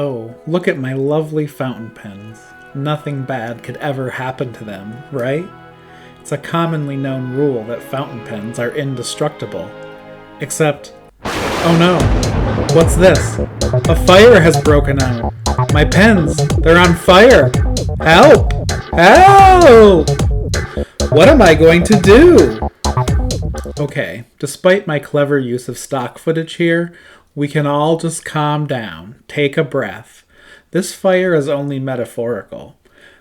Oh, look at my lovely fountain pens. Nothing bad could ever happen to them, right? It's a commonly known rule that fountain pens are indestructible. Except, oh no, what's this? A fire has broken out. My pens, they're on fire. Help! Help! What am I going to do? Okay, despite my clever use of stock footage here, we can all just calm down, take a breath. This fire is only metaphorical.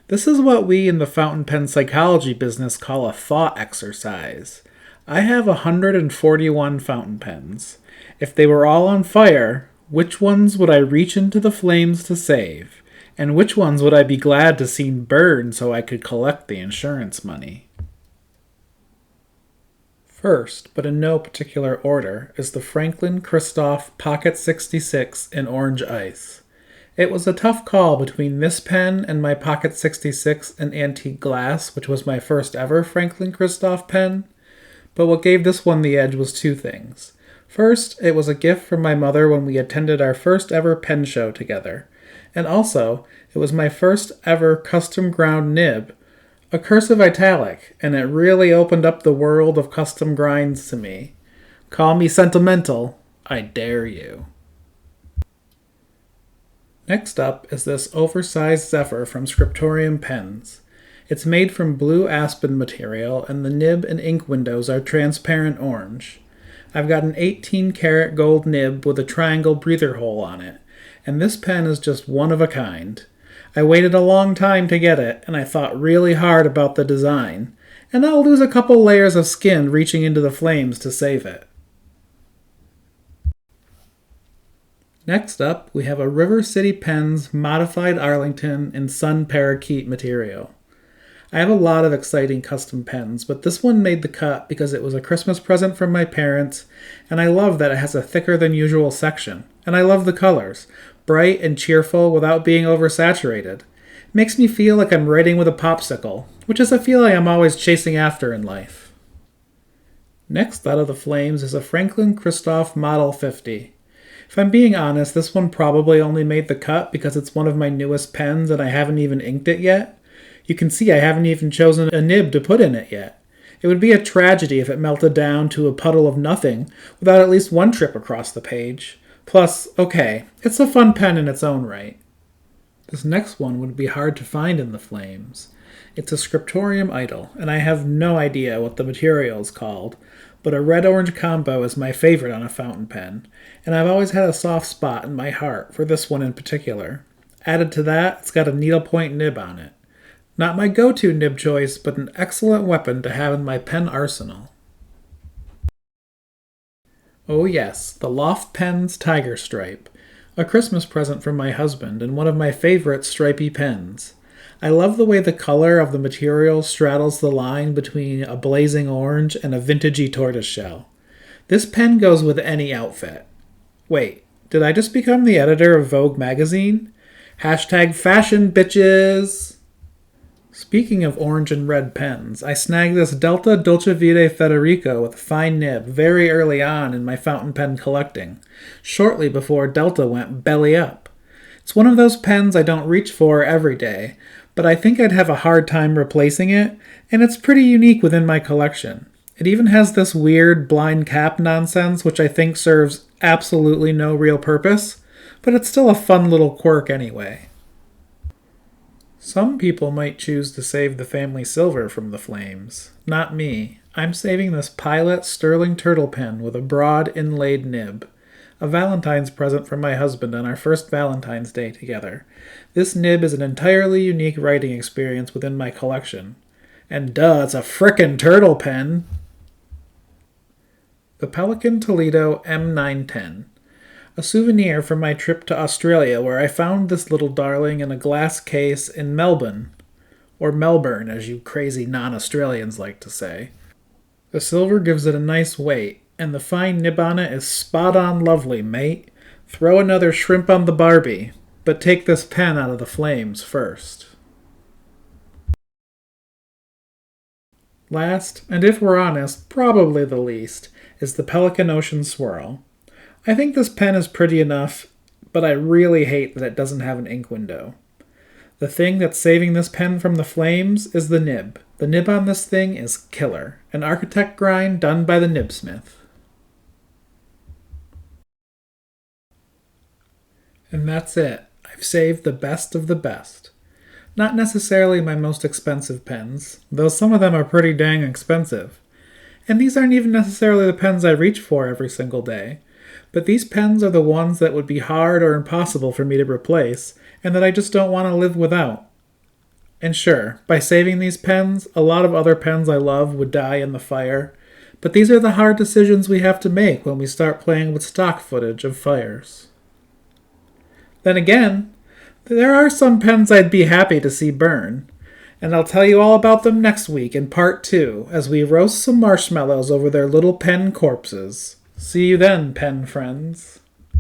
This is what we in the fountain pen psychology business call a thought exercise. I have 141 fountain pens. If they were all on fire, which ones would I reach into the flames to save? And which ones would I be glad to see burn so I could collect the insurance money? First, but in no particular order, is the Franklin Christoph Pocket 66 in orange ice. It was a tough call between this pen and my Pocket 66 in antique glass, which was my first ever Franklin Christoph pen. But what gave this one the edge was two things. First, it was a gift from my mother when we attended our first ever pen show together. And also, it was my first ever custom ground nib, a cursive italic, and it really opened up the world of custom grinds to me. Call me sentimental, I dare you. Next up is this oversized Zephyr from Scriptorium Pens. It's made from blue aspen material, and the nib and ink windows are transparent orange. I've got an 18-karat gold nib with a triangle breather hole on it, and this pen is just one of a kind. I waited a long time to get it, and I thought really hard about the design, and I'll lose a couple layers of skin reaching into the flames to save it. Next up, we have a River City Pens Modified Arlington in Sun Parakeet material. I have a lot of exciting custom pens, but this one made the cut because it was a Christmas present from my parents, and I love that it has a thicker than usual section, and I love the colors. Bright and cheerful without being oversaturated. Makes me feel like I'm writing with a popsicle, which is a feeling I'm always chasing after in life. Next out of the flames is a Franklin Christoph Model 50. If I'm being honest, this one probably only made the cut because it's one of my newest pens and I haven't even inked it yet. You can see I haven't even chosen a nib to put in it yet. It would be a tragedy if it melted down to a puddle of nothing without at least one trip across the page. Plus, okay, it's a fun pen in its own right. This next one would be hard to find in the flames. It's a Scriptorium Idol, and I have no idea what the material is called, but a red-orange combo is my favorite on a fountain pen, and I've always had a soft spot in my heart for this one in particular. Added to that, it's got a needlepoint nib on it. Not my go-to nib choice, but an excellent weapon to have in my pen arsenal. Oh yes, the Loft Pens Tiger Stripe, a Christmas present from my husband and one of my favorite stripy pens. I love the way the color of the material straddles the line between a blazing orange and a vintagey tortoiseshell. This pen goes with any outfit. Wait, did I just become the editor of Vogue magazine? Hashtag fashion bitches! Speaking of orange and red pens, I snagged this Delta Dolce Vita Federico with a fine nib very early on in my fountain pen collecting, shortly before Delta went belly up. It's one of those pens I don't reach for every day, but I think I'd have a hard time replacing it, and it's pretty unique within my collection. It even has this weird blind cap nonsense which I think serves absolutely no real purpose, but it's still a fun little quirk anyway. Some people might choose to save the family silver from the flames. Not me. I'm saving this Pilot Sterling Turtle pen with a broad inlaid nib. A Valentine's present from my husband on our first Valentine's Day together. This nib is an entirely unique writing experience within my collection. And duh, it's a frickin' turtle pen! The Pelikan Toledo M910. A souvenir from my trip to Australia where I found this little darling in a glass case in Melbourne, or Melbourne as you crazy non-Australians like to say. The silver gives it a nice weight, and the fine nib on it is spot-on lovely, mate. Throw another shrimp on the Barbie, but take this pen out of the flames first. Last, and if we're honest, probably the least, is the Pelikan Ocean Swirl. I think this pen is pretty enough, but I really hate that it doesn't have an ink window. The thing that's saving this pen from the flames is the nib. The nib on this thing is killer. An architect grind done by the nibsmith. And that's it. I've saved the best of the best. Not necessarily my most expensive pens, though some of them are pretty dang expensive. And these aren't even necessarily the pens I reach for every single day. But these pens are the ones that would be hard or impossible for me to replace, and that I just don't want to live without. And sure, by saving these pens, a lot of other pens I love would die in the fire, but these are the hard decisions we have to make when we start playing with stock footage of fires. Then again, there are some pens I'd be happy to see burn, and I'll tell you all about them next week in part 2 as we roast some marshmallows over their little pen corpses. See you then, pen friends.